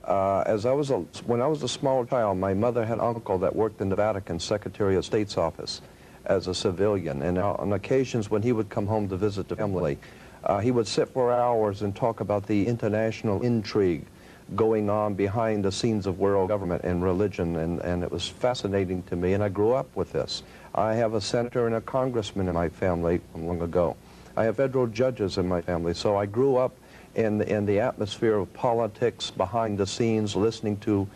When I was a small child, my mother had an uncle that worked in the Vatican Secretary of State's office as a civilian, and on occasions when he would come home to visit the family, he would sit for hours and talk about the international intrigue going on behind the scenes of world government and religion, and it was fascinating to me, and I grew up with this. I have a senator and a congressman in my family from long ago. I have federal judges in my family, so I grew up in the atmosphere of politics behind the scenes, listening to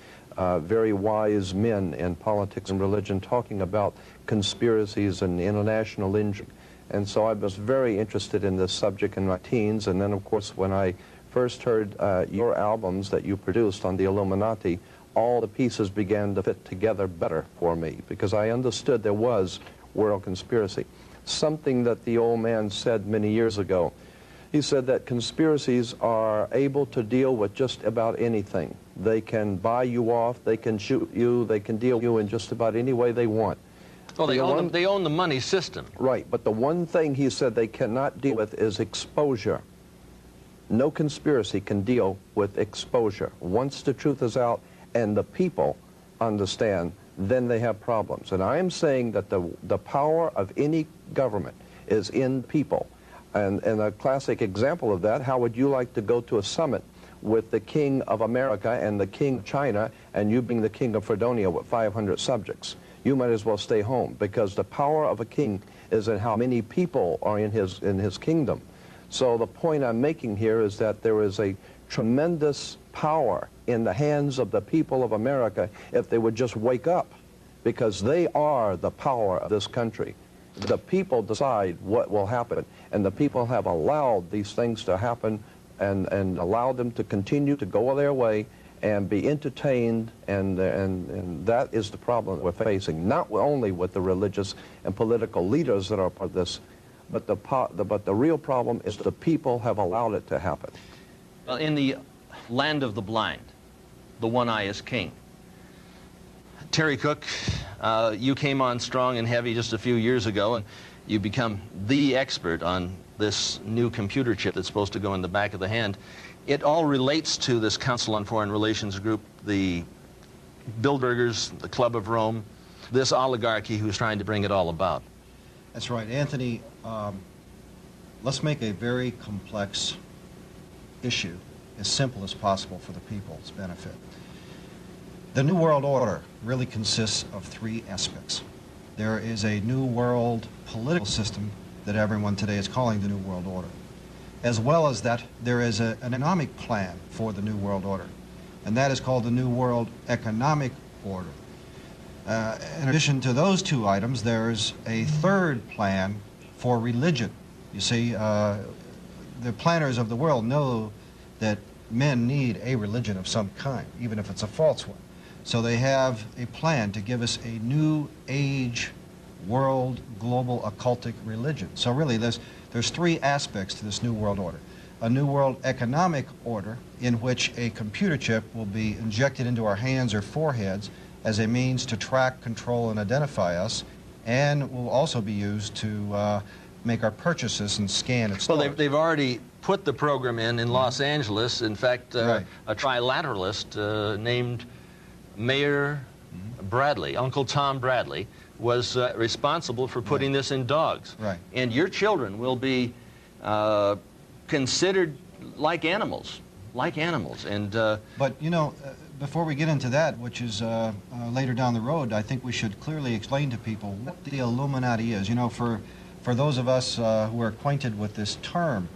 very wise men in politics and religion talking about conspiracies and international intrigue. And so I was very interested in this subject in my teens, and then of course when I first heard your albums that you produced on the Illuminati, all the pieces began to fit together better for me, because I understood there was world conspiracy. Something that the old man said many years ago. He said that conspiracies are able to deal with just about anything. They can buy you off, they can shoot you, they can deal with you in just about any way they want. Well, they own the money system. Right, but the one thing he said they cannot deal with is exposure. No conspiracy can deal with exposure. Once the truth is out and the people understand, then they have problems. And I am saying that the power of any government is in people. And a classic example of that, how would you like to go to a summit with the King of America and the King of China, and you being the King of Fredonia with 500 subjects? You might as well stay home, because the power of a king is in how many people are in his kingdom. So the point I'm making here is that there is a tremendous power in the hands of the people of America if they would just wake up, because they are the power of this country. The people decide what will happen, and the people have allowed these things to happen and allowed them to continue to go their way and be entertained, and that is the problem we're facing, not only with the religious and political leaders that are part of this, but the real problem is the people have allowed it to happen. Well, in the land of the blind, the one eye is king. Terry Cook, you came on strong and heavy just a few years ago, and you become the expert on this new computer chip that's supposed to go in the back of the hand. It all relates to this Council on Foreign Relations group, the Bilderbergers, the Club of Rome, this oligarchy who's trying to bring it all about. That's right, Anthony. Let's make a very complex issue as simple as possible for the people's benefit. The New World Order really consists of three aspects. There is a New World political system that everyone today is calling the New World Order. As well as that, there is an economic plan for the New World Order, and that is called the New World Economic Order. In addition to those two items, there's a third plan for religion. You see, the planners of the world know that men need a religion of some kind, even if it's a false one. So they have a plan to give us a new age world global occultic religion. So really there's three aspects to this New World Order. A New World Economic Order in which a computer chip will be injected into our hands or foreheads as a means to track, control, and identify us, and will also be used to make our purchases and scan at stores. Well, they've already put the program in Los Angeles. In fact, right. A trilateralist named Mayor Bradley, Uncle Tom Bradley, was responsible for putting this in dogs. Right. And your children will be considered like animals. And but you know, before we get into that, which is later down the road, I think we should clearly explain to people what the Illuminati is. You know, for those of us who are acquainted with this term,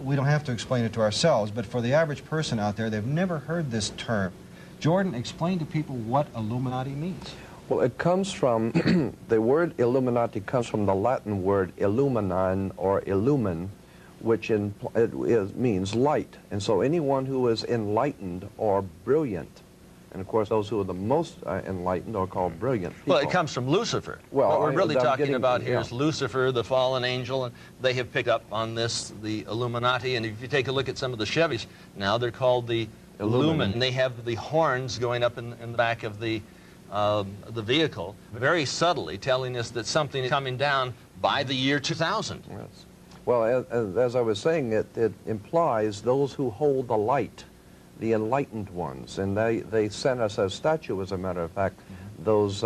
we don't have to explain it to ourselves, but for the average person out there, they've never heard this term. Jordan, explain to people what Illuminati means. Well, it comes from, the word Illuminati comes from the Latin word illuminan or illumin, which means light. And so anyone who is enlightened or brilliant, and of course those who are the most enlightened are called brilliant people. Well, it comes from Lucifer. Well, what we're really talking about here yeah. is Lucifer, the fallen angel, and they have picked up on this, the Illuminati. And if you take a look at some of the Chevys, now they're called the Lumen. And they have the horns going up in the back of the vehicle, very subtly telling us that something is coming down by the year 2000. Yes. Well, as I was saying, it implies those who hold the light, the enlightened ones, and they sent us a statue, as a matter of fact. Those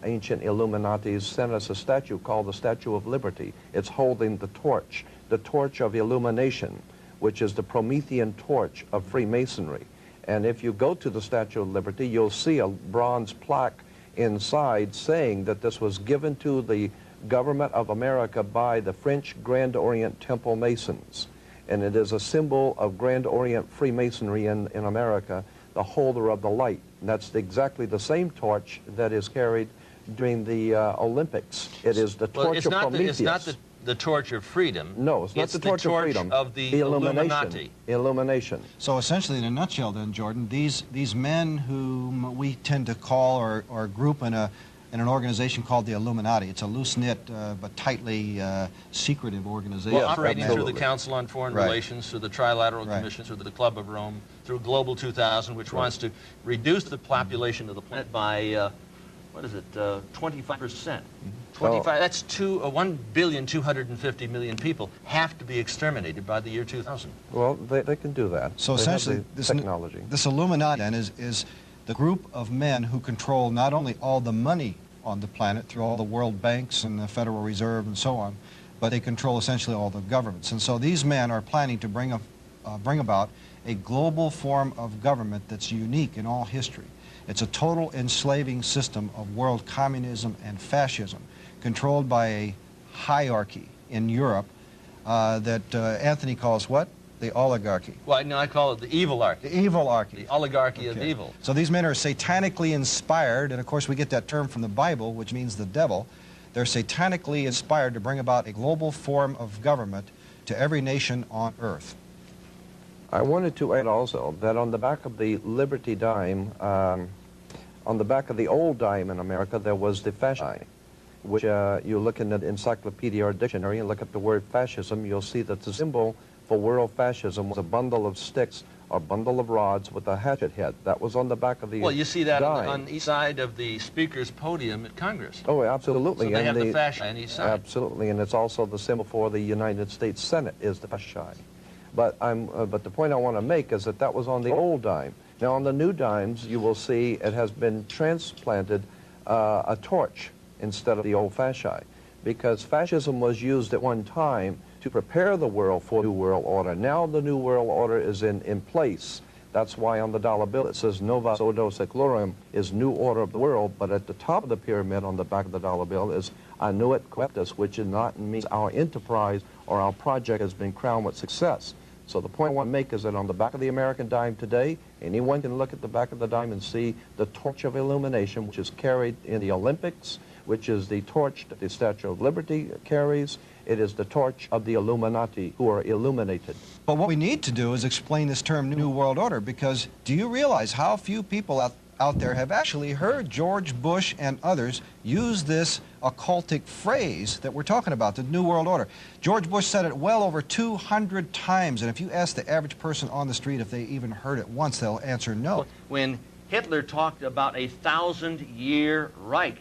ancient Illuminatis sent us a statue called the Statue of Liberty. It's holding the torch of illumination, which is the Promethean torch of Freemasonry. And if you go to the Statue of Liberty, you'll see a bronze plaque inside saying that this was given to the government of America by the French Grand Orient Temple Masons. And it is a symbol of Grand Orient Freemasonry in America, the holder of the light. And that's exactly the same torch that is carried during the Olympics. It is the torch of Prometheus. It's not the torch of freedom. No, it's not the torch of freedom. Of the Illuminati. Illumination. So essentially, in a nutshell then, Jordan, these men whom we tend to call or group in an organization called the Illuminati. It's a loose-knit but tightly secretive organization. Well, operating absolutely. through the Council on Foreign Right. Relations, through the Trilateral Right. Commission, through the Club of Rome, through Global 2000, which wants to reduce the population of the planet by, 25%. 25. That's 1,250,000,000 people have to be exterminated by the year 2000. Well, they can do that. So They have essentially, the technology. this Illuminati then is the group of men who control not only all the money on the planet through all the world banks and the Federal Reserve and so on, but they control essentially all the governments. And so these men are planning to bring about a global form of government that's unique in all history. It's a total enslaving system of world communism and fascism, controlled by a hierarchy in Europe that Anthony calls what? The oligarchy. Well, no, I call it the evil-archy. The evil-archy. The oligarchy of Okay. evil. So these men are satanically inspired, and of course we get that term from the Bible, which means the devil. They're satanically inspired to bring about a global form of government to every nation on earth. I wanted to add also that on the back of the Liberty dime, on the back of the old dime in America, there was the fascism, which you look in the encyclopedia or dictionary and look up the word fascism, you'll see that the symbol for world fascism was a bundle of sticks or bundle of rods with a hatchet head. That was on the back of the Well, you see that dime. on each side of the Speaker's podium at Congress. Oh, absolutely. So they have the the fascia on each side. Absolutely, and it's also the symbol for the United States Senate is the fasci. But the point I want to make is that was on the old dime. Now on the new dimes, you will see it has been transplanted a torch instead of the old fasci, because fascism was used at one time to prepare the world for New World Order. Now the New World Order is in place. That's why on the dollar bill it says Novus Ordo Seclorum is New Order of the World, but at the top of the pyramid on the back of the dollar bill is Annuit Coeptus, which is not means our enterprise or our project has been crowned with success. So the point I want to make is that on the back of the American dime today, anyone can look at the back of the dime and see the torch of illumination, which is carried in the Olympics, which is the torch that the Statue of Liberty carries. It is the torch of the Illuminati, who are illuminated. But what we need to do is explain this term New World Order, because do you realize how few people out there have actually heard George Bush and others use this occultic phrase that we're talking about, the New World Order? George Bush said it well over 200 times, and if you ask the average person on the street if they even heard it once, they'll answer no. When Hitler talked about a 1,000-year Reich,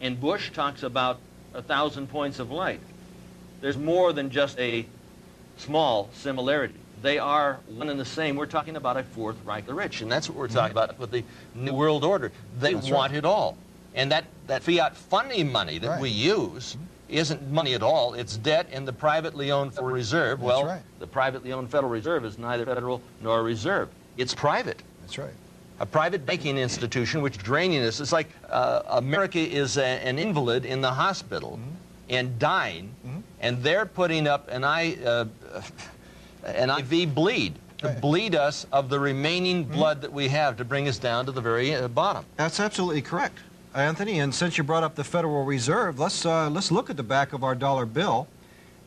and Bush talks about 1,000 points of light, there's more than just a small similarity. They are one and the same. We're talking about a Fourth Reich of the rich, and that's what we're talking about with the New World Order. They want it all. And that fiat funding money that we use isn't money at all. It's debt in the privately owned Federal Reserve. Well, the privately owned Federal Reserve is neither federal nor a reserve. It's private. That's right. A private banking institution which is draining us. It's like America is an invalid in the hospital and dying, and they're putting up an IV bleed to bleed us of the remaining blood that we have to bring us down to the very bottom. That's absolutely correct, Anthony. And since you brought up the Federal Reserve, let's look at the back of our dollar bill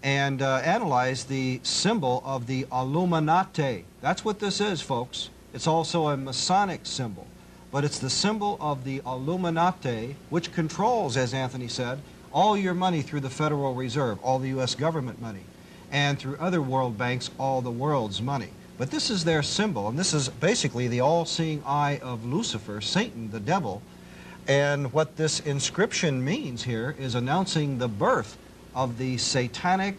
and analyze the symbol of the Illuminati. That's what this is, folks. It's also a Masonic symbol, but it's the symbol of the Illuminati, which controls, as Anthony said, all your money through the Federal Reserve, all the U.S. government money, and through other world banks, all the world's money. But this is their symbol, and this is basically the all-seeing eye of Lucifer, Satan, the devil. And what this inscription means here is announcing the birth of the satanic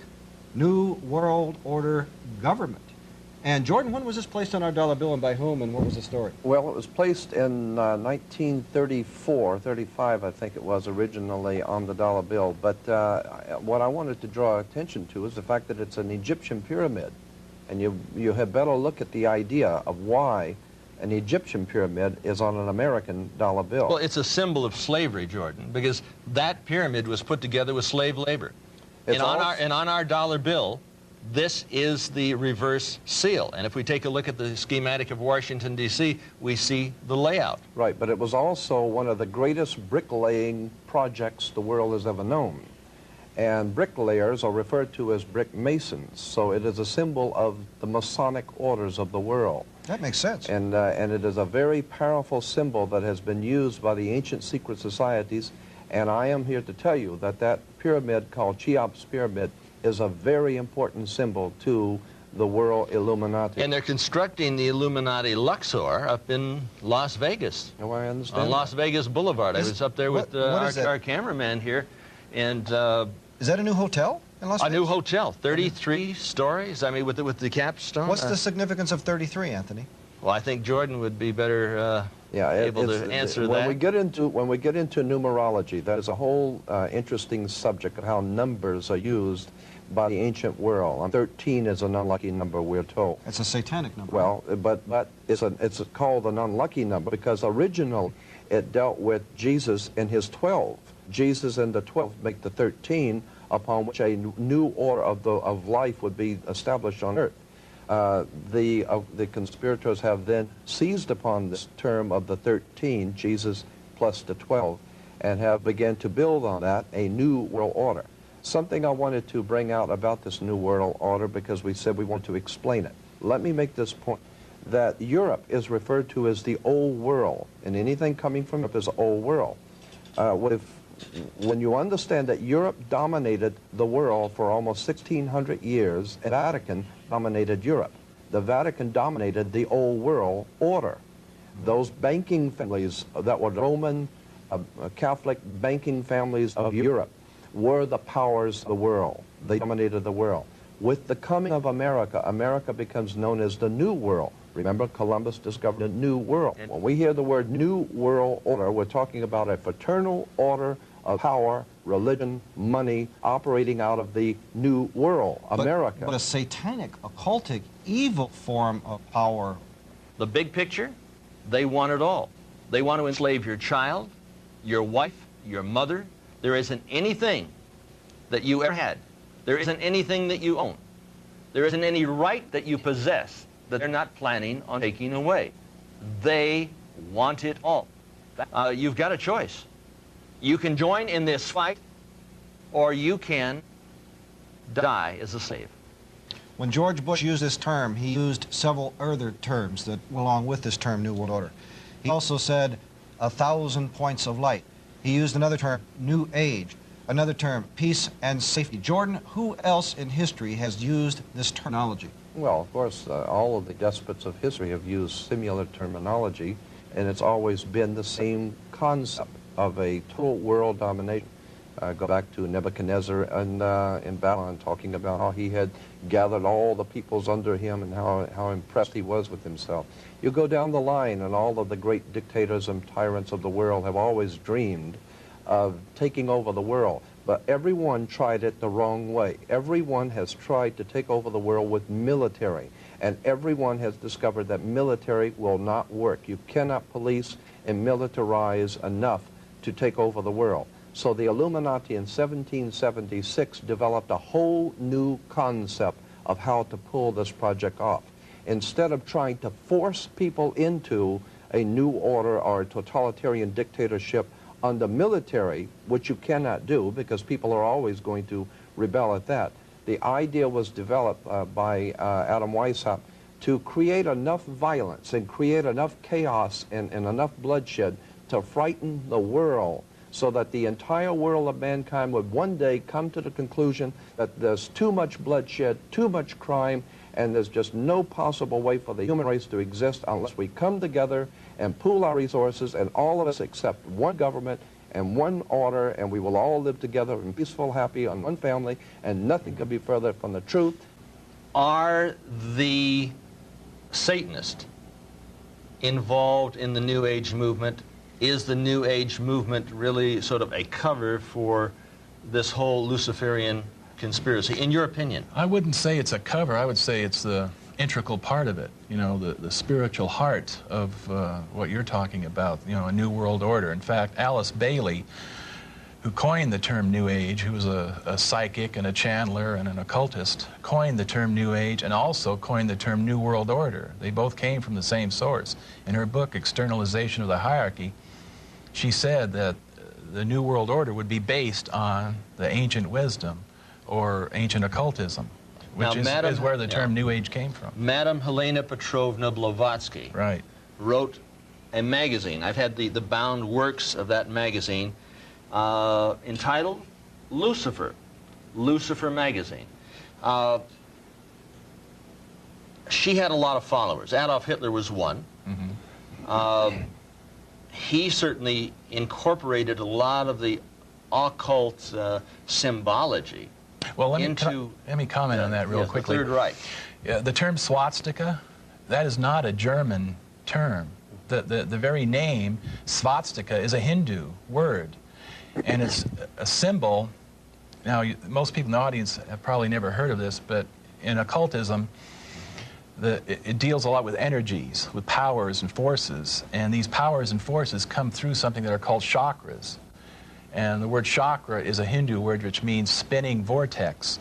New World Order government. And Jordan, when was this placed on our dollar bill and by whom, and what was the story? Well, it was placed in 1934, 35, I think it was, originally on the dollar bill. But what I wanted to draw attention to is the fact that it's an Egyptian pyramid. And you had better look at the idea of why an Egyptian pyramid is on an American dollar bill. Well, it's a symbol of slavery, Jordan, because that pyramid was put together with slave labor. And on our dollar bill, this is the reverse seal. And if we take a look at the schematic of Washington, D.C., we see the layout. Right, but it was also one of the greatest bricklaying projects the world has ever known. And bricklayers are referred to as brick masons, so it is a symbol of the Masonic orders of the world. That makes sense. And it is a very powerful symbol that has been used by the ancient secret societies, and I am here to tell you that that pyramid called Cheops Pyramid is a very important symbol to the world Illuminati. And they're constructing the Illuminati Luxor up in Las Vegas. Oh, I understand. On Las Vegas Boulevard. I was up there with our cameraman here, and is that a new hotel in Las Vegas? A new hotel, 33 stories. I mean, with the capstone. What's the significance of 33, Anthony? Well, I think Jordan would be better able to answer that. When we get into numerology, that is a whole interesting subject of how numbers are used by the ancient world. 13 is an unlucky number, we're told. It's a satanic number. Well, but it's called an unlucky number because originally it dealt with Jesus and his 12. Jesus and the 12 make the 13, upon which a new order of life would be established on earth. The conspirators have then seized upon this term of the 13, Jesus plus the 12, and have begun to build on that a new world order. Something I wanted to bring out about this new world order, because we said we want to explain it. Let me make this point, that Europe is referred to as the old world, and anything coming from Europe is old world. When you understand that Europe dominated the world for almost 1,600 years, and the Vatican dominated Europe. The Vatican dominated the old world order. Those banking families that were Roman Catholic banking families of Europe were the powers of the world. They dominated the world. With the coming of America, America becomes known as the New World. Remember, Columbus discovered a new world. When we hear the word New World Order, we're talking about a fraternal order of power, religion, money, operating out of the New World, America. But a satanic, occultic, evil form of power. The big picture, they want it all. They want to enslave your child, your wife, your mother. There isn't anything that you ever had. There isn't anything that you own. There isn't any right that you possess that they're not planning on taking away. They want it all. You've got a choice. You can join in this fight, or you can die as a slave. When George Bush used this term, he used several other terms that went along with this term, New World Order. He also said 1,000 points of light. He used another term, New Age, another term, peace and safety. Jordan, who else in history has used this terminology? Well, of course, all of the despots of history have used similar terminology, and it's always been the same concept of a total world domination. Go back to Nebuchadnezzar and in Babylon, talking about how he had gathered all the peoples under him and how impressed he was with himself. You go down the line, and all of the great dictators and tyrants of the world have always dreamed of taking over the world. But everyone tried it the wrong way. Everyone has tried to take over the world with military, and everyone has discovered that military will not work. You cannot police and militarize enough to take over the world. So the Illuminati in 1776 developed a whole new concept of how to pull this project off. Instead of trying to force people into a new order or a totalitarian dictatorship under military, which you cannot do because people are always going to rebel at that, the idea was developed by Adam Weishaupt to create enough violence and create enough chaos and enough bloodshed to frighten the world, so that the entire world of mankind would one day come to the conclusion that there's too much bloodshed, too much crime, and there's just no possible way for the human race to exist unless we come together and pool our resources, and all of us accept one government and one order, and we will all live together in peaceful, happy, on one family, and nothing could be further from the truth. Are the Satanist involved in the New Age movement? Is the New Age movement really sort of a cover for this whole Luciferian conspiracy, in your opinion? I wouldn't say it's a cover. I would say it's the integral part of it, you know, the spiritual heart of what you're talking about, you know, a new world order. In fact, Alice Bailey, who coined the term New Age, who was a psychic and a channeler and an occultist, coined the term New Age and also coined the term New World Order. They both came from the same source. In her book, Externalization of the Hierarchy, she said that the New World Order would be based on the ancient wisdom or ancient occultism, which is where the term New Age came from. Madame Helena Petrovna Blavatsky wrote a magazine. I've had the bound works of that magazine, entitled Lucifer, Lucifer magazine. She had a lot of followers. Adolf Hitler was one. He certainly incorporated a lot of the occult symbology. Well, let me comment on that real quickly. The Third Reich. Yeah, the term swastika, that is not a German term. The very name, swastika, is a Hindu word. And it's a symbol. Now, most people in the audience have probably never heard of this, but in occultism, it deals a lot with energies, with powers and forces. And these powers and forces come through something that are called chakras. And the word chakra is a Hindu word which means spinning vortex.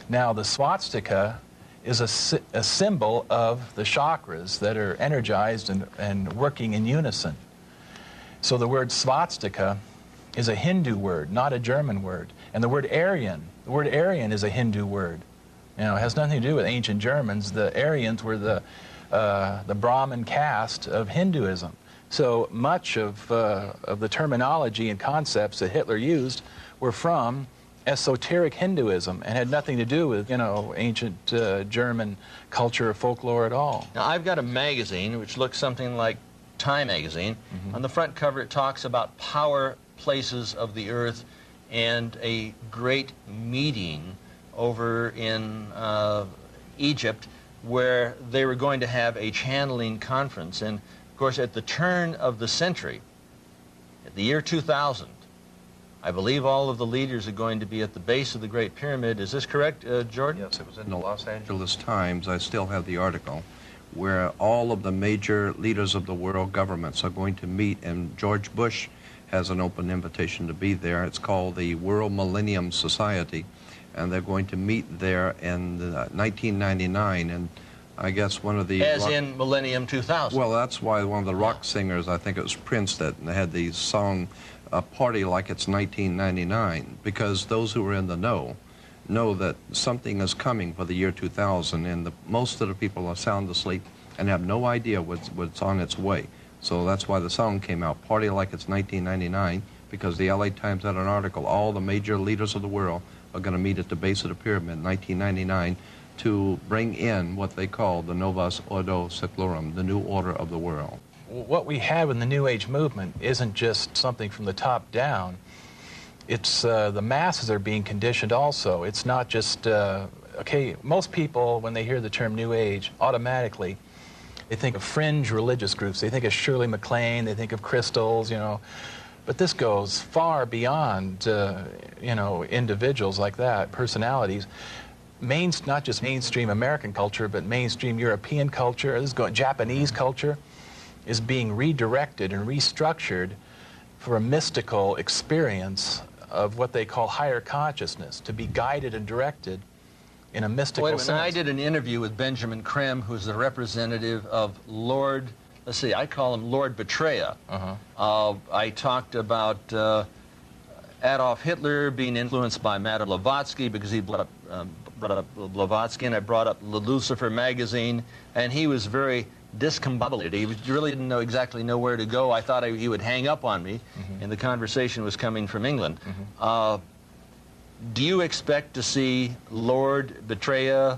Now, the swastika is a symbol of the chakras that are energized and working in unison. So the word swastika is a Hindu word, not a German word. And the word Aryan is a Hindu word. You know, it has nothing to do with ancient Germans. The Aryans were the Brahmin caste of Hinduism. So much of the terminology and concepts that Hitler used were from esoteric Hinduism and had nothing to do with, you know, ancient German culture or folklore at all. Now, I've got a magazine which looks something like Time magazine. On the front cover, it talks about power places of the earth and a great meeting over in Egypt where they were going to have a channeling conference. And of course, at the turn of the century, at the year 2000, I believe all of the leaders are going to be at the base of the Great Pyramid. Is this correct, Jordan? Yes, it was in the Los Angeles Times. I still have the article, where all of the major leaders of the world governments are going to meet, and George Bush has an open invitation to be there. It's called the World Millennium Society, and they're going to meet there in 1999, and I guess one of the... As in Millennium 2000. Well, that's why one of the rock singers, I think it was Prince, that had the song Party Like It's 1999, because those who are in the know that something is coming for the year 2000, and most of the people are sound asleep and have no idea what's on its way. So that's why the song came out, Party Like It's 1999, because the LA Times had an article, all the major leaders of the world are going to meet at the base of the pyramid in 1999 to bring in what they call the Novus Ordo Seclorum, the new order of the world. What we have in the New Age movement isn't just something from the top down. It's the masses are being conditioned also. It's not just, okay, most people, when they hear the term New Age, automatically, they think of fringe religious groups. They think of Shirley MacLaine, they think of crystals, you know. But this goes far beyond, you know, individuals like that, personalities. Not just mainstream American culture, but mainstream European culture, Japanese culture, is being redirected and restructured for a mystical experience of what they call higher consciousness, to be guided and directed in a mystical sense. I did an interview with Benjamin Krem, who's the representative of Lord, let's see, I call him Lord Betraya. I talked about Adolf Hitler being influenced by Madame Blavatsky, because he brought up Blavatsky, and I brought up Lucifer magazine, and he was very discombobulated. He really didn't exactly know where to go. I thought he would hang up on me, and the conversation was coming from England. Do you expect to see Lord Betraya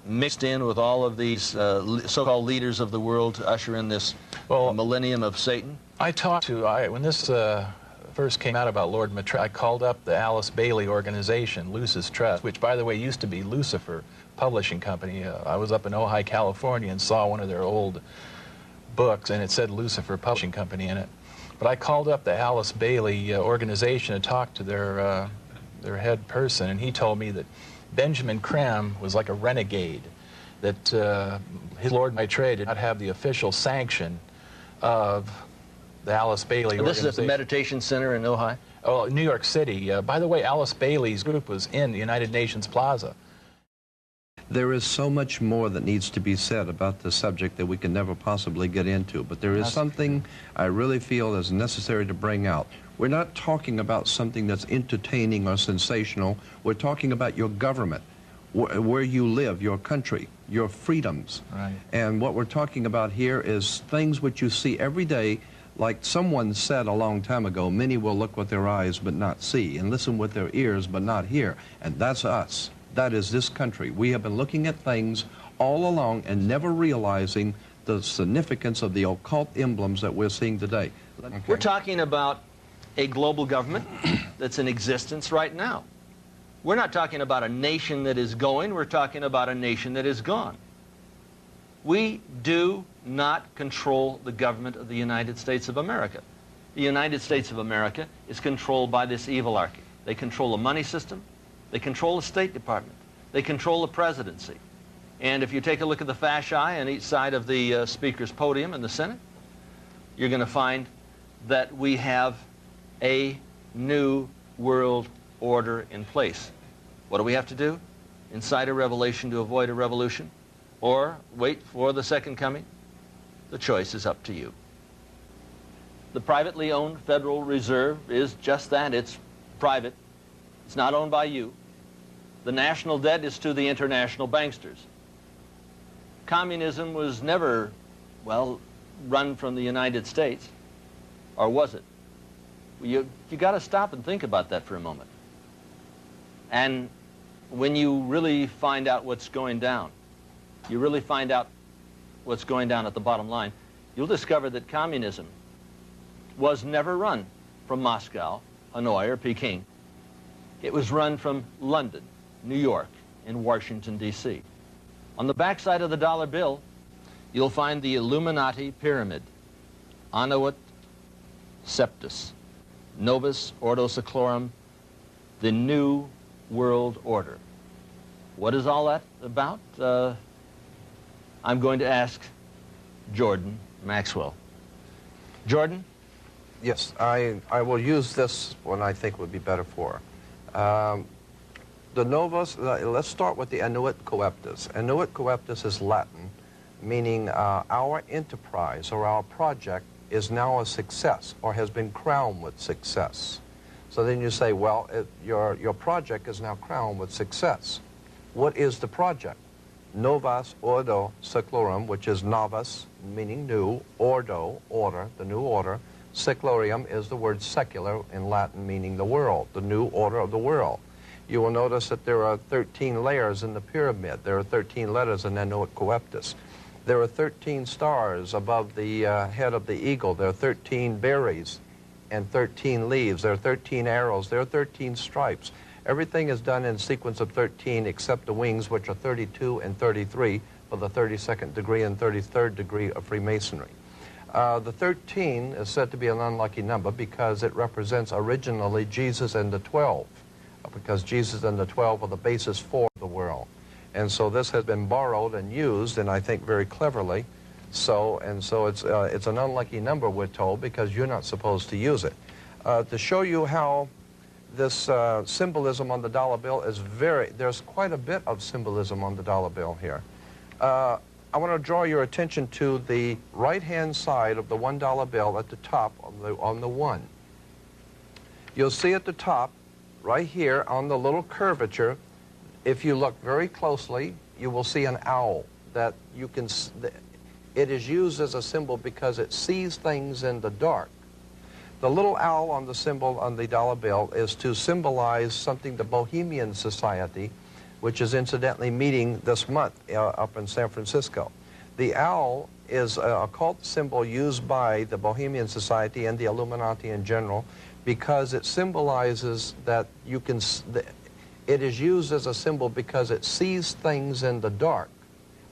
mixed in with all of these so-called leaders of the world to usher in this millennium of Satan? When this first came out about Lord Maitreya, I called up the Alice Bailey organization, Lucis Trust, which, by the way, used to be Lucifer Publishing Company. I was up in Ojai, California, and saw one of their old books, and it said Lucifer Publishing Company in it. But I called up the Alice Bailey organization and talked to their head person, and he told me that Benjamin Creme was like a renegade, that his Lord Maitreya did not have the official sanction of the Alice Bailey organization. This is at the Meditation Center in Ojai? Oh, New York City. By the way, Alice Bailey's group was in the United Nations Plaza. There is so much more that needs to be said about this subject that we can never possibly get into, but there is something I really feel is necessary to bring out. We're not talking about something that's entertaining or sensational. We're talking about your government, where you live, your country, your freedoms. Right. And what we're talking about here is things which you see every day. Like someone said a long time ago, many will look with their eyes but not see, and listen with their ears but not hear. And that's us. That is this country. We have been looking at things all along and never realizing the significance of the occult emblems that we're seeing today. Okay. We're talking about a global government that's in existence right now. We're not talking about a nation that is going, we're talking about a nation that is gone. We do not control the government of the United States of America. The United States of America is controlled by this evilarchy. They control the money system, they control the State Department, they control the presidency. And if you take a look at the fasci on each side of the Speaker's podium in the Senate, you're going to find that we have a new world order in place. What do we have to do? Incite a revelation to avoid a revolution? Or wait for the second coming? The choice is up to you. The privately owned Federal Reserve is just that. It's private. It's not owned by you. The national debt is to the international banksters. Communism was never, well, run from the United States. Or was it? You got to stop and think about that for a moment. And when you really find out what's going down, you really find out what's going down at the bottom line, you'll discover that communism was never run from Moscow, Hanoi, or Peking. It was run from London, New York, and Washington, D.C. On the backside of the dollar bill, you'll find the Illuminati pyramid, Annuit Septus, Novus Ordo Seclorum, the New World Order. What is all that about? I'm going to ask Jordan Maxwell. Jordan? Yes, I will use this one I think would be better for. The Novus, let's start with the Annuit Coeptus. Annuit Coeptus is Latin, meaning our enterprise or our project is now a success or has been crowned with success. So then you say, well, your project is now crowned with success. What is the project? Novus Ordo Seclorum, which is novus, meaning new, ordo, order, the new order. Seclorium is the word secular in Latin, meaning the world, the new order of the world. You will notice that there are 13 layers in the pyramid. There are 13 letters in Annuit Coeptus. There are 13 stars above the head of the eagle. There are 13 berries and 13 leaves. There are 13 arrows. There are 13 stripes. Everything is done in sequence of 13 except the wings, which are 32 and 33 for the 32nd degree and 33rd degree of Freemasonry. The 13 is said to be an unlucky number because it represents originally Jesus and the 12, because Jesus and the 12 are the basis for the world. And so this has been borrowed and used, and I think very cleverly. So it's an unlucky number, we're told, because you're not supposed to use it. To show you how this symbolism on the dollar bill is there's quite a bit of symbolism on the dollar bill here. I want to draw your attention to the right-hand side of the $1 bill at the top on the 1. You'll see at the top, right here on the little curvature, if you look very closely, you will see an owl that you can. It is used as a symbol because it sees things in the dark. The little owl on the symbol on the dollar bill is to symbolize something the Bohemian Society, which is incidentally meeting this month up in San Francisco. The owl is a occult symbol used by the Bohemian Society and the Illuminati in general, because it symbolizes that you can, it is used as a symbol because it sees things in the dark,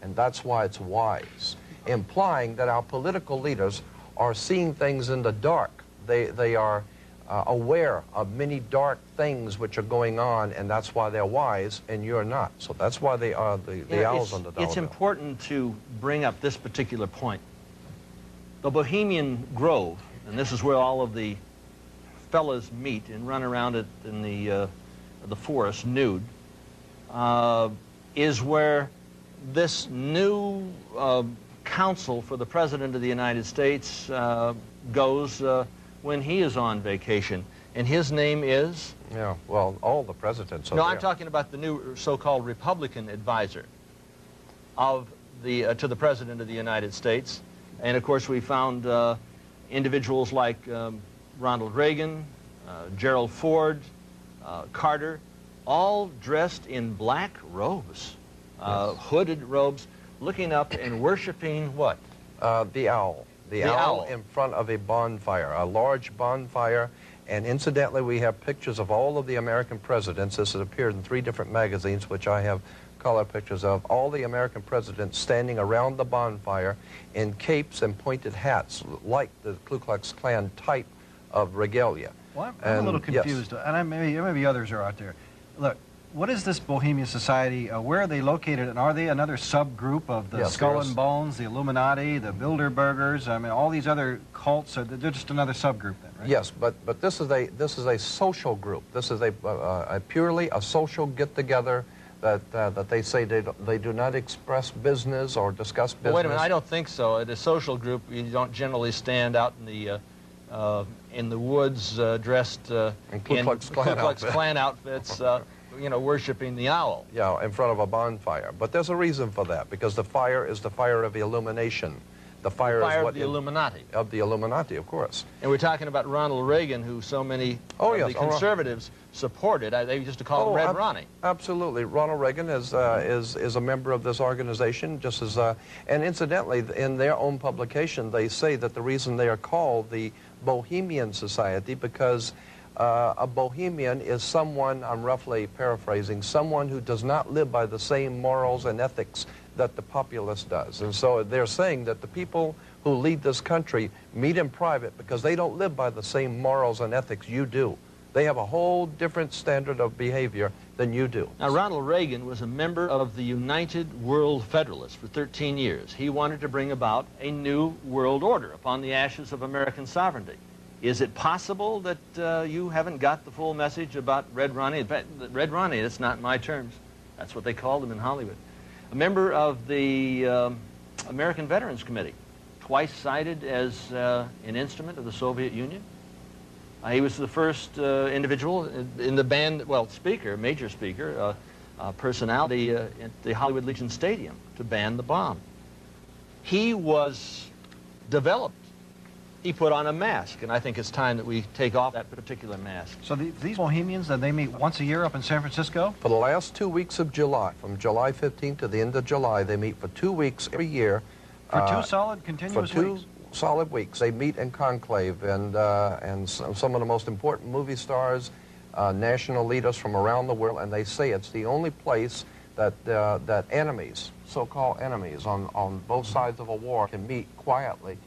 and that's why it's wise, implying that our political leaders are seeing things in the dark. They are aware of many dark things which are going on, and that's why they're wise, and you're not. So that's why they are the owls on the dollar It's bill. important to bring up this particular point. The Bohemian Grove, and this is where all of the fellas meet and run around it in the forest nude, is where this new counsel for the President of the United States goes when he is on vacation. And his name is? Yeah, well, all the presidents are No, there. I'm talking about the new so-called Republican advisor of to the President of the United States. And, of course, we found individuals like Ronald Reagan, Gerald Ford, Carter, all dressed in black robes, Yes. hooded robes, looking up and worshiping what? The owl. The owl in front of a bonfire, a large bonfire. And incidentally, we have pictures of all of the American presidents. This has appeared in 3 different magazines, which I have color pictures of. All the American presidents standing around the bonfire in capes and pointed hats, like the Ku Klux Klan type of regalia. Well, I'm a little confused, and maybe others are out there. Look, what is this Bohemian Society? Where are they located, and are they another subgroup of the Skull and Bones, the Illuminati, the Bilderbergers? I mean, all these other cults, they're just another subgroup then, right? Yes, but this is a social group. This is a purely a social get-together that they say they do not express business or discuss business. Well, wait a minute, I don't think so. At a social group, you don't generally stand out in the woods dressed in Ku Klux Klan outfits, you know, worshiping the owl. Yeah, in front of a bonfire. But there's a reason for that, because the fire is the fire of illumination. The fire is what of the Illuminati. Of the Illuminati, of course. And we're talking about Ronald Reagan, who so many of the conservatives supported. They used to call him Red Ronnie. Absolutely. Ronald Reagan is a member of this organization, just as, and incidentally, in their own publication, they say that the reason they are called the Bohemian Society, because a Bohemian is someone, I'm roughly paraphrasing, someone who does not live by the same morals and ethics that the populace does. And so they're saying that the people who lead this country meet in private because they don't live by the same morals and ethics you do. They have a whole different standard of behavior than you do. Now, Ronald Reagan was a member of the United World Federalists for 13 years. He wanted to bring about a new world order upon the ashes of American sovereignty. Is it possible that you haven't got the full message about Red Ronnie? In fact, Red Ronnie, that's not my terms. That's what they called him in Hollywood. A member of the American Veterans Committee, twice cited as an instrument of the Soviet Union. He was the first individual in the band, well, speaker, major speaker, personality at the Hollywood Legion Stadium to ban the bomb. He was developed. He put on a mask, and I think it's time that we take off that particular mask. So these Bohemians, they meet once a year up in San Francisco? For the last 2 weeks of July, from July 15th to the end of July, they meet for 2 weeks every year. For 2 solid, continuous weeks? For 2 solid weeks. They meet in conclave, and some of the most important movie stars, national leaders from around the world, and they say it's the only place that enemies, so-called enemies on both sides of a war, can meet quietly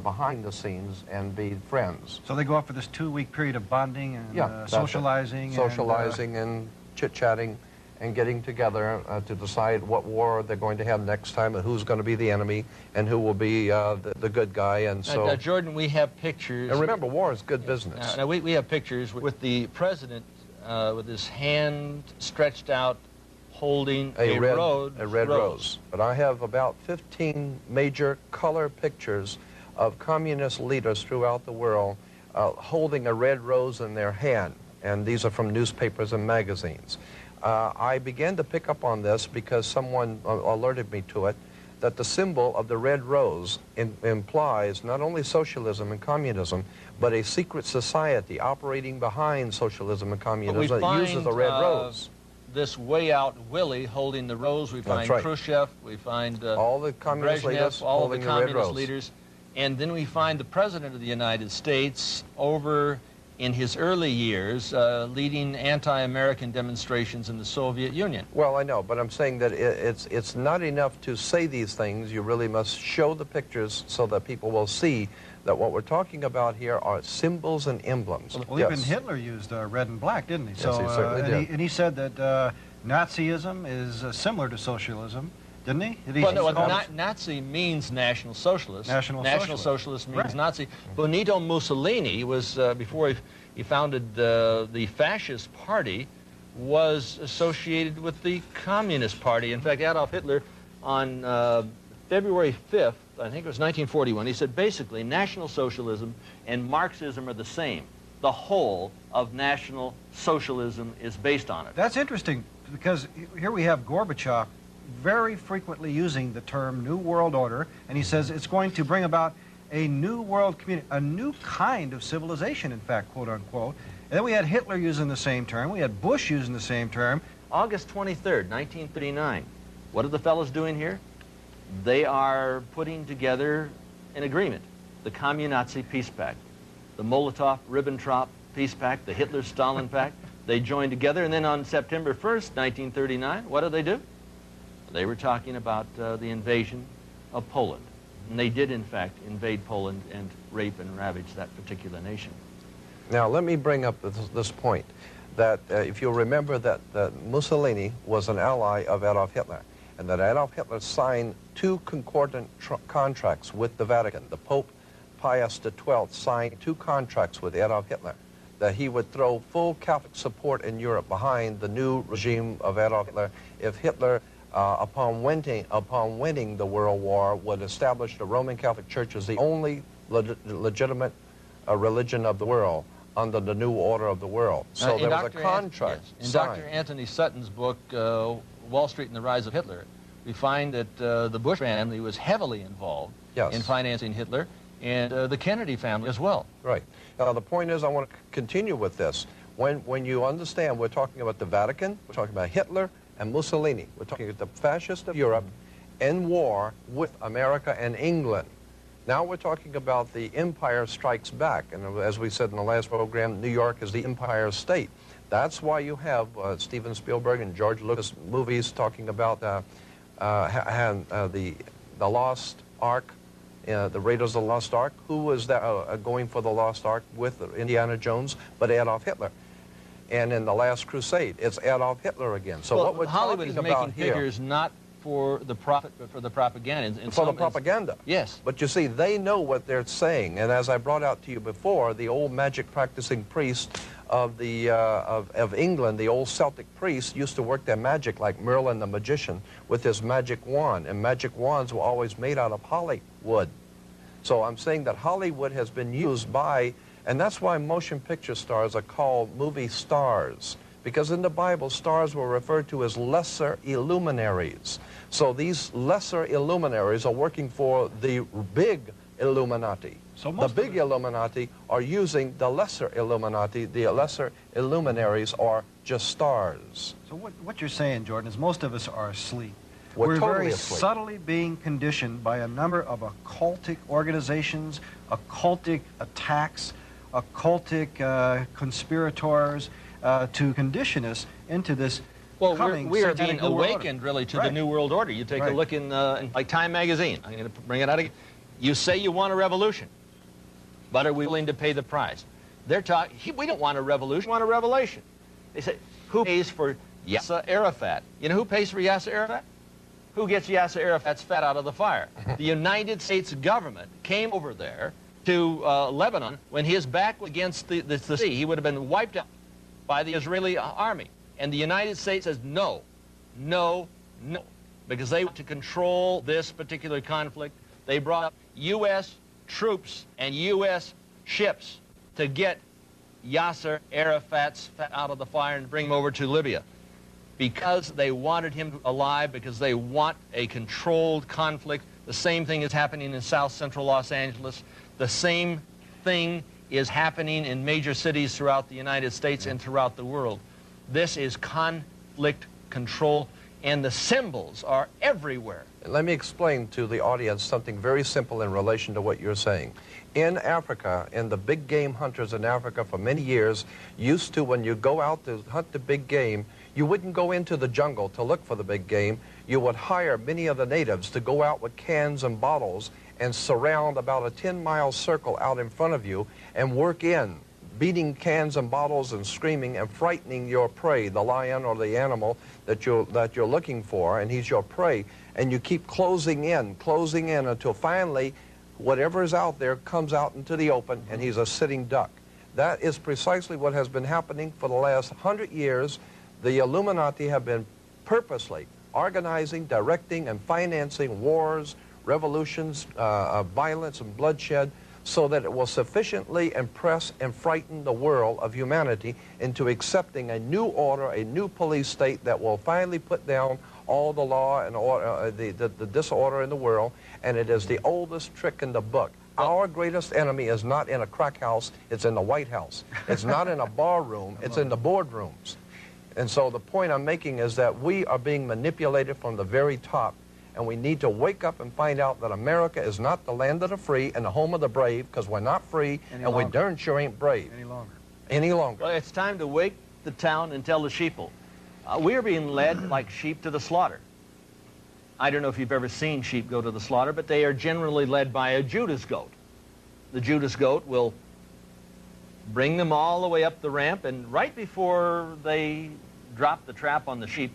behind the scenes and be friends. So they go out for this 2-week period of bonding and socializing? Socializing and chit-chatting and getting together to decide what war they're going to have next time and who's going to be the enemy and who will be the good guy. And so, now, Jordan, we have pictures. And remember, war is good business. Now we have pictures with the president with his hand stretched out holding a red rose. But I have about 15 major color pictures of communist leaders throughout the world holding a red rose in their hand, and these are from newspapers and magazines. I began to pick up on this because someone alerted me to it, that the symbol of the red rose implies not only socialism and communism, but a secret society operating behind socialism and communism that uses the red rose. this way out Willie holding the rose. We find right. Khrushchev, we find all the communist Brezhnev, leaders all of the holding the red communist rose. leaders. And then we find the President of the United States over in his early years leading anti-American demonstrations in the Soviet Union. Well, I know, but I'm saying that it's not enough to say these things. You really must show the pictures so that people will see that what we're talking about here are symbols and emblems. Well, even Hitler used red and black, didn't he? Yes, he certainly did. And he said that Nazism is similar to socialism, didn't he? Well, no, Nazi means National Socialist. National Socialist means right. Nazi. Benito Mussolini was, before he founded the Fascist Party, was associated with the Communist Party. In fact, Adolf Hitler, on February 5th, I think it was 1941, he said, basically, National Socialism and Marxism are the same. The whole of National Socialism is based on it. That's interesting, because here we have Gorbachev very frequently using the term New World Order, and he says it's going to bring about a new world community, a new kind of civilization, in fact, quote unquote. And then we had Hitler using the same term, we had Bush using the same term. August 23rd, 1939. What are the fellows doing here? They are putting together an agreement, the Commun-Nazi Peace Pact, the Molotov-Ribbentrop Peace Pact, the Hitler-Stalin Pact. They joined together, and then on September 1st, 1939, what did? They were talking about the invasion of Poland. And they did, in fact, invade Poland and rape and ravage that particular nation. Now, let me bring up this point, that if you'll remember that Mussolini was an ally of Adolf Hitler, and that Adolf Hitler signed two concordant contracts with the Vatican. The Pope Pius XII signed two contracts with Adolf Hitler, that he would throw full Catholic support in Europe behind the new regime of Adolf Hitler if Hitler, upon winning the World War, would establish the Roman Catholic Church as the only legitimate religion of the world under the new order of the world. So there was a contract in signed. Dr. Anthony Sutton's book, Wall Street and the Rise of Hitler, we find that the Bush family was heavily involved in financing Hitler, and the Kennedy family as well. Right. Now, the point is, I want to continue with this. When you understand, we're talking about the Vatican, we're talking about Hitler and Mussolini. We're talking about the fascists of Europe in war with America and England. Now we're talking about the Empire Strikes Back, and as we said in the last program, New York is the Empire State. That's why you have Steven Spielberg and George Lucas movies talking about the Lost Ark, the Raiders of the Lost Ark. Who was going for the Lost Ark with Indiana Jones but Adolf Hitler? And in The Last Crusade, it's Adolf Hitler again. So well, what we're Hollywood talking is about making here, figures not for the profit, but for the propaganda. for the propaganda. Yes. But you see, they know what they're saying. And as I brought out to you before, the old magic practicing priest of England, the old Celtic priest, used to work their magic like Merlin the magician with his magic wand. And magic wands were always made out of Hollywood. So I'm saying that Hollywood has been used by, and that's why motion picture stars are called movie stars. Because in the Bible, stars were referred to as lesser illuminaries. So these lesser illuminaries are working for the big Illuminati. So the big Illuminati are using the lesser Illuminati. The lesser illuminaries are just stars. So what you're saying, Jordan, is most of us are asleep. We're totally very asleep. subtly being conditioned by a number of occultic organizations, occultic attacks, occultic conspirators, to condition us into this coming we are satanic being new world awakened, order. really, to the New World Order. You take a look in like Time magazine. I'm going to bring it out again. You say you want a revolution, but are we willing to pay the price? They're talking, we don't want a revolution, we want a revelation. They say, who pays for Yasser Arafat? You know who pays for Yasser Arafat? Who gets Yasser Arafat's fat out of the fire? The United States government came over there to Lebanon when his back was against the sea. He would have been wiped out by the Israeli army. And the United States says no, no, no, because they want to control this particular conflict. They brought up U.S. troops and U.S. ships to get Yasser Arafat's fat out of the fire and bring him over to Libya, because they wanted him alive, because they want a controlled conflict. The same thing is happening in South Central Los Angeles. The same thing is happening in major cities throughout the United States and throughout the world. This is conflict control, and the symbols are everywhere. Let me explain to the audience something very simple in relation to what you're saying. In Africa, and the big game hunters in Africa for many years used to, when you go out to hunt the big game, you wouldn't go into the jungle to look for the big game. You would hire many of the natives to go out with cans and bottles and surround about a 10-mile circle out in front of you and work in, beating cans and bottles and screaming and frightening your prey, the lion or the animal that you're looking for, and he's your prey. And you keep closing in until finally whatever is out there comes out into the open, and he's a sitting duck. That is precisely what has been happening for the last 100 years. The Illuminati have been purposely organizing, directing, and financing wars, revolutions, violence, and bloodshed, so that it will sufficiently impress and frighten the world of humanity into accepting a new order, a new police state that will finally put down all the law and order, the disorder in the world. And it is the oldest trick in the book. Our greatest enemy is not in a crack house, it's in the White House. It's not in a bar room, it's in the boardrooms. And so the point I'm making is that we are being manipulated from the very top, and we need to wake up and find out that America is not the land of the free and the home of the brave, because we're not free and we darn sure ain't brave. Any longer. Well, it's time to wake the town and tell the sheeple. We are being led like sheep to the slaughter. I don't know if you've ever seen sheep go to the slaughter, but they are generally led by a Judas goat. The Judas goat will bring them all the way up the ramp, and right before they drop the trap on the sheep,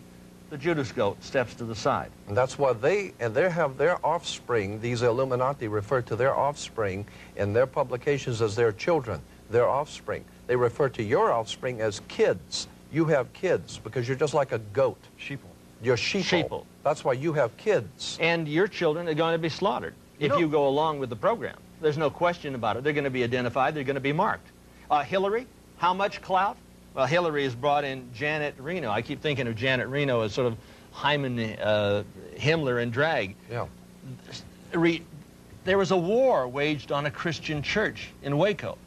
the Judas goat steps to the side. And that's why they have their offspring, these Illuminati refer to their offspring in their publications as their children, their offspring. They refer to your offspring as kids. You have kids because you're just like a goat. Sheeple. You're sheeple. That's why you have kids. And your children are going to be slaughtered if you go along with the program. There's no question about it. They're going to be identified. They're going to be marked. Hillary, how much clout? Well, Hillary has brought in Janet Reno. I keep thinking of Janet Reno as sort of Hyman Himmler in drag. Yeah. There was a war waged on a Christian church in Waco.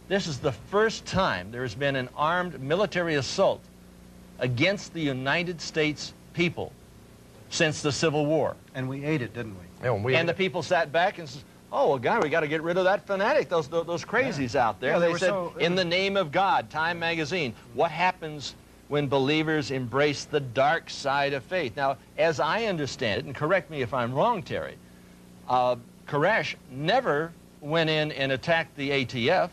This is the first time there has been an armed military assault against the United States people since the Civil War. And we ate it, didn't we? Yeah, and the people sat back and said, oh, well, God, we got to get rid of that fanatic, those crazies out there. Yeah, they said, in the name of God, Time magazine, what happens when believers embrace the dark side of faith? Now, as I understand it, and correct me if I'm wrong, Terry, Koresh never went in and attacked the ATF.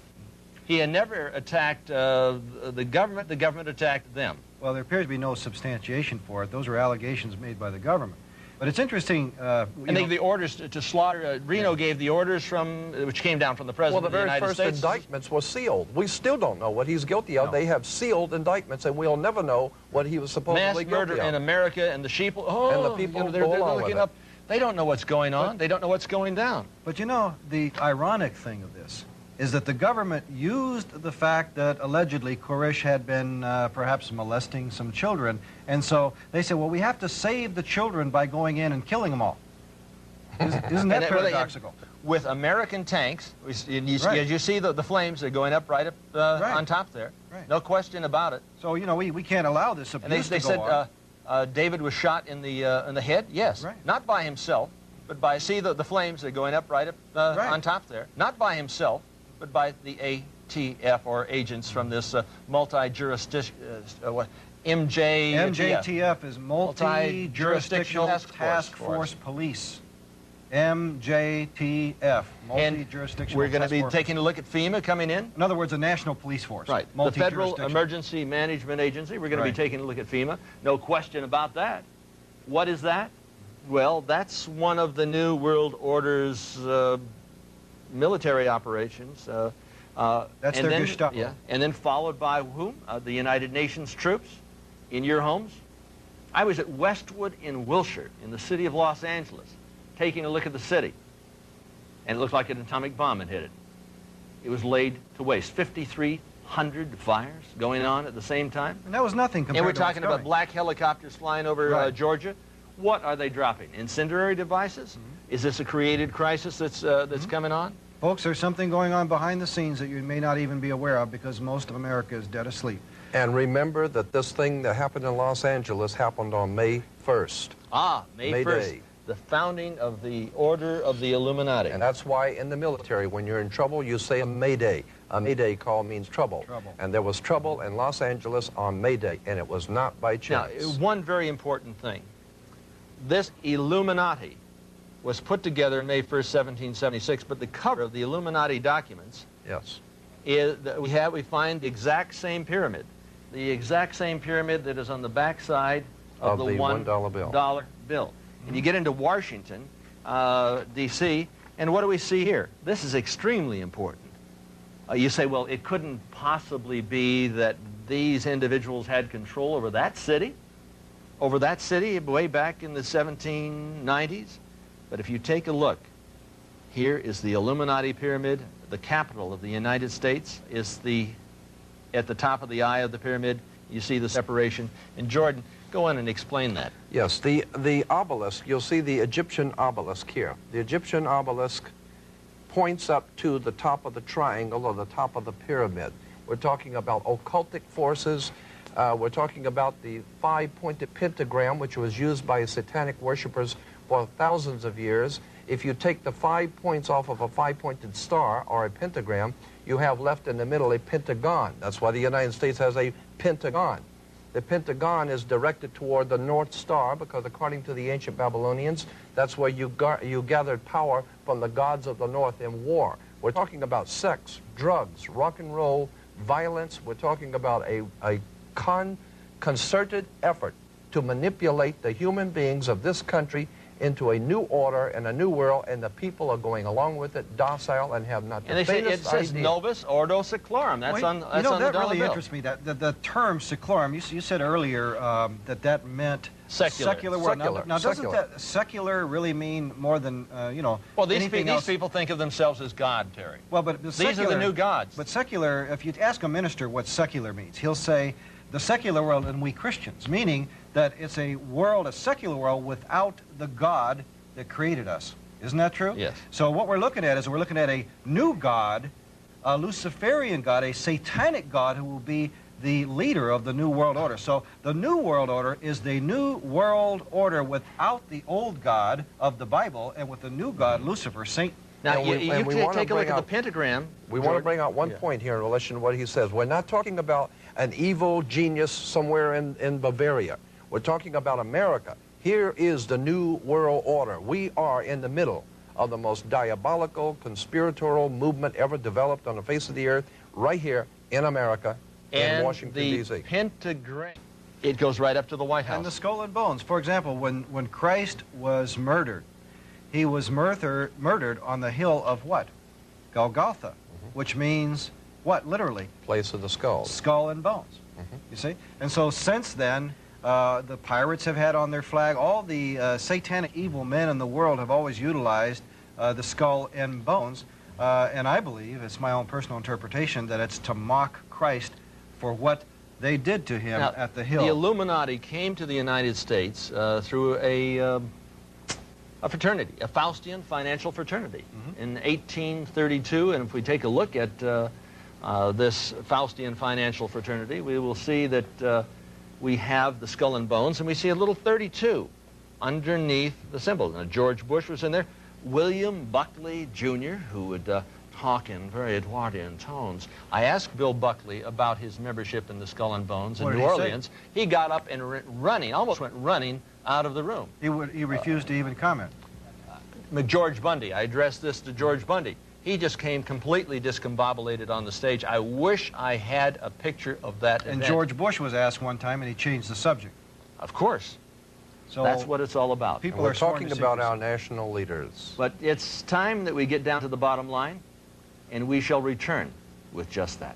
He had never attacked the government. The government attacked them. Well, there appears to be no substantiation for it. Those are allegations made by the government. But it's interesting. And the orders to slaughter, Reno gave the orders which came down from the President of the United States. Well, the very first indictments were sealed. We still don't know what he's guilty of. No. They have sealed indictments, and we'll never know what he was supposedly guilty of. Mass murder in America, and the sheeple, and the people they're looking up. They don't know what's going on. They don't know what's going down. But you know, the ironic thing of this is that the government used the fact that allegedly Koresh had been perhaps molesting some children, and so they said, well, we have to save the children by going in and killing them all. Isn't that paradoxical? With American tanks, you see the flames, they're going up right up on top there. Right. No question about it. So, you know, we can't allow this abuse to go on. They said David was shot in the head. Yes, right. Not by himself, but by, see the flames, they're going up right up on top there. Not by himself, but by the ATF, or agents from this multi-jurisdiction, MJTF is Multi-Jurisdictional Task Force Police. MJTF, Multi-Jurisdictional We're going to be taking a look at FEMA coming in. In other words, a national police force. Right. The Federal Emergency Management Agency. We're going to be taking a look at FEMA. No question about that. What is that? Well, that's one of the New World Order's military operations. That's their Gestapo. Yeah, and then followed by whom? The United Nations troops in your homes. I was at Westwood in Wilshire, in the city of Los Angeles, taking a look at the city, and it looked like an atomic bomb had hit it. It was laid to waste. 5,300 fires going on at the same time. And that was nothing compared to And we're talking about black helicopters flying over Georgia. What are they dropping? Incendiary devices? Mm-hmm. Is this a created crisis that's coming on? Folks, there's something going on behind the scenes that you may not even be aware of because most of America is dead asleep. And remember that this thing that happened in Los Angeles happened on May 1st. Ah, May 1st. Day. The founding of the Order of the Illuminati. And that's why in the military, when you're in trouble, you say a Mayday. A Mayday call means trouble. And there was trouble in Los Angeles on May Day, and it was not by chance. Now, one very important thing. This Illuminati was put together May 1st, 1776, but the cover of the Illuminati documents Yes. is that we find the exact same pyramid. The exact same pyramid that is on the back side of the $1 bill. And you get into Washington, D.C., and what do we see here? This is extremely important. You say, well, it couldn't possibly be that these individuals had control over that city way back in the 1790s. But if you take a look, here is the Illuminati pyramid. The capital of the United States is at the top of the eye of the pyramid. You see the separation. And Jordan, go in and explain that. Yes, the obelisk, you'll see the Egyptian obelisk here. The Egyptian obelisk points up to the top of the triangle or the top of the pyramid. We're talking about occultic forces. We're talking about the five-pointed pentagram, which was used by satanic worshipers for thousands of years. If you take the 5 points off of a five-pointed star or a pentagram, you have left in the middle a pentagon. That's why the United States has a pentagon. The pentagon is directed toward the North Star because according to the ancient Babylonians, that's where you gathered power from the gods of the North in war. We're talking about sex, drugs, rock and roll, violence. We're talking about a concerted effort to manipulate the human beings of this country into a new order and a new world, and the people are going along with it, docile, and have not the And they say it says idea. Novus Ordo Seclorum. That's on the that dollar really bill. interests me. That the term seclorum. You said earlier that meant Secular. world. Secular. Now doesn't Secular. that secular really mean more than Well, these anything else? people think of themselves as God, Terry. Well, but These are the new gods. But secular, if you ask a minister what secular means, he'll say the secular world and we Christians, meaning that it's a world, a secular world without the God that created us. Isn't that true? Yes. So what we're looking at is we're looking at a new God, a Luciferian God, a satanic God who will be the leader of the New World Order. So the New World Order is the New World Order without the old God of the Bible and with the new God, Lucifer, Satan. Now, And you take a look at the pentagram. We want to bring out one point here in relation to what he says. We're not talking about an evil genius somewhere in Bavaria. We're talking about America. Here is the New World Order. We are in the middle of the most diabolical, conspiratorial movement ever developed on the face of the earth, right here in America, in Washington, D.C. And the pentagram, it goes right up to the White House. And the skull and bones. For example, when Christ was murdered, he was murdered on the hill of what? Golgotha, which means what, literally? Place of the skulls. Skull and bones, you see? And so since then, the pirates have had on their flag, all the satanic evil men in the world have always utilized the skull and bones. And I believe, it's my own personal interpretation, that it's to mock Christ for what they did to him Now, at the hill. The Illuminati came to the United States through a fraternity, a Faustian financial fraternity, in 1832. And if we take a look at this Faustian financial fraternity, we will see that we have the skull and bones, and we see a little 32 underneath the symbol. Now, George Bush was in there. William Buckley, Jr., who would talk in very Edwardian tones. I asked Bill Buckley about his membership in the Skull and Bones in What did New he say? Orleans. He got up and almost went running out of the room. He refused to even comment. George Bundy, I addressed this to George Bundy. He just came completely discombobulated on the stage. I wish I had a picture of that And event. George Bush was asked one time, and he changed the subject. Of course. So That's what it's all about. people We're are sworn talking to about secrecy. our national leaders. But it's time that we get down to the bottom line, and we shall return with just that.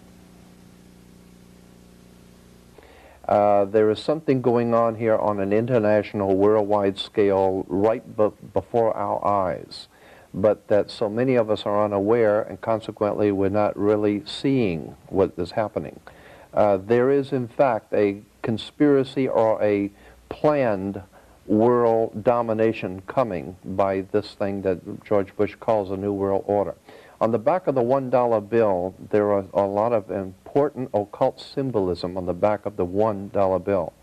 There is something going on here on an international, worldwide scale right before our eyes, but that so many of us are unaware, and consequently we're not really seeing what is happening. There is, in fact, a conspiracy or a planned world domination coming by this thing that George Bush calls a New World Order. On the back of the $1 bill, there are a lot of important occult symbolism on the back of the $1 bill.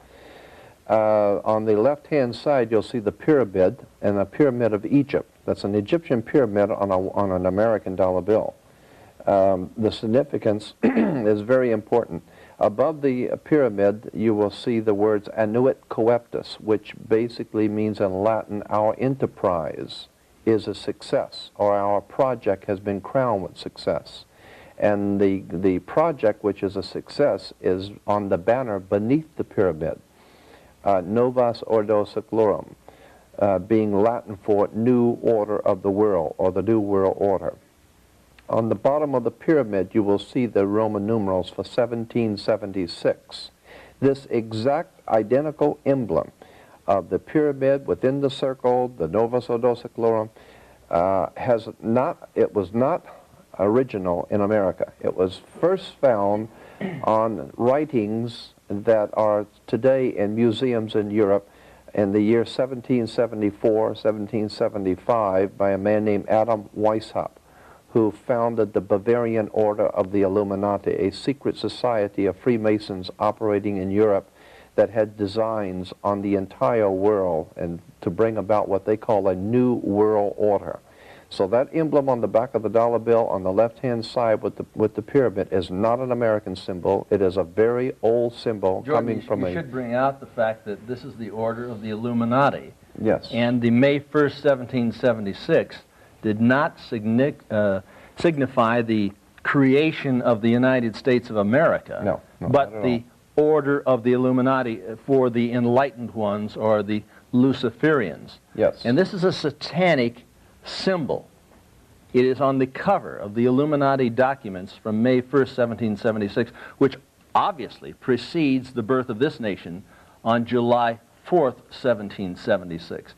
On the left-hand side, you'll see the pyramid, and a pyramid of Egypt. That's an Egyptian pyramid on an American dollar bill. The significance is very important. Above the pyramid, you will see the words annuit coeptus, which basically means in Latin, our enterprise is a success, or our project has been crowned with success. And the project, which is a success, is on the banner beneath the pyramid, Novus Ordo Seclorum, being Latin for new order of the world, or the new world order. On the bottom of the pyramid, you will see the Roman numerals for 1776. This exact identical emblem of the pyramid within the circle, the Novus Ordo Seclorum, it was not original in America. It was first found on writings that are today in museums in Europe in the year 1774, 1775 by a man named Adam Weishaupt, who founded the Bavarian Order of the Illuminati, a secret society of Freemasons operating in Europe that had designs on the entire world and to bring about what they call a new world order. So that emblem on the back of the dollar bill on the left-hand side with the pyramid is not an American symbol. It is a very old symbol coming from you a... should bring out the fact that this is the order of the Illuminati. Yes. And the May 1st, 1776 did not signify the creation of the United States of America, no, but the order of the Illuminati for the enlightened ones, or the Luciferians. Yes. And this is a satanic symbol. It is on the cover of the Illuminati documents from May 1st, 1776, which obviously precedes the birth of this nation on July 4th, 1776.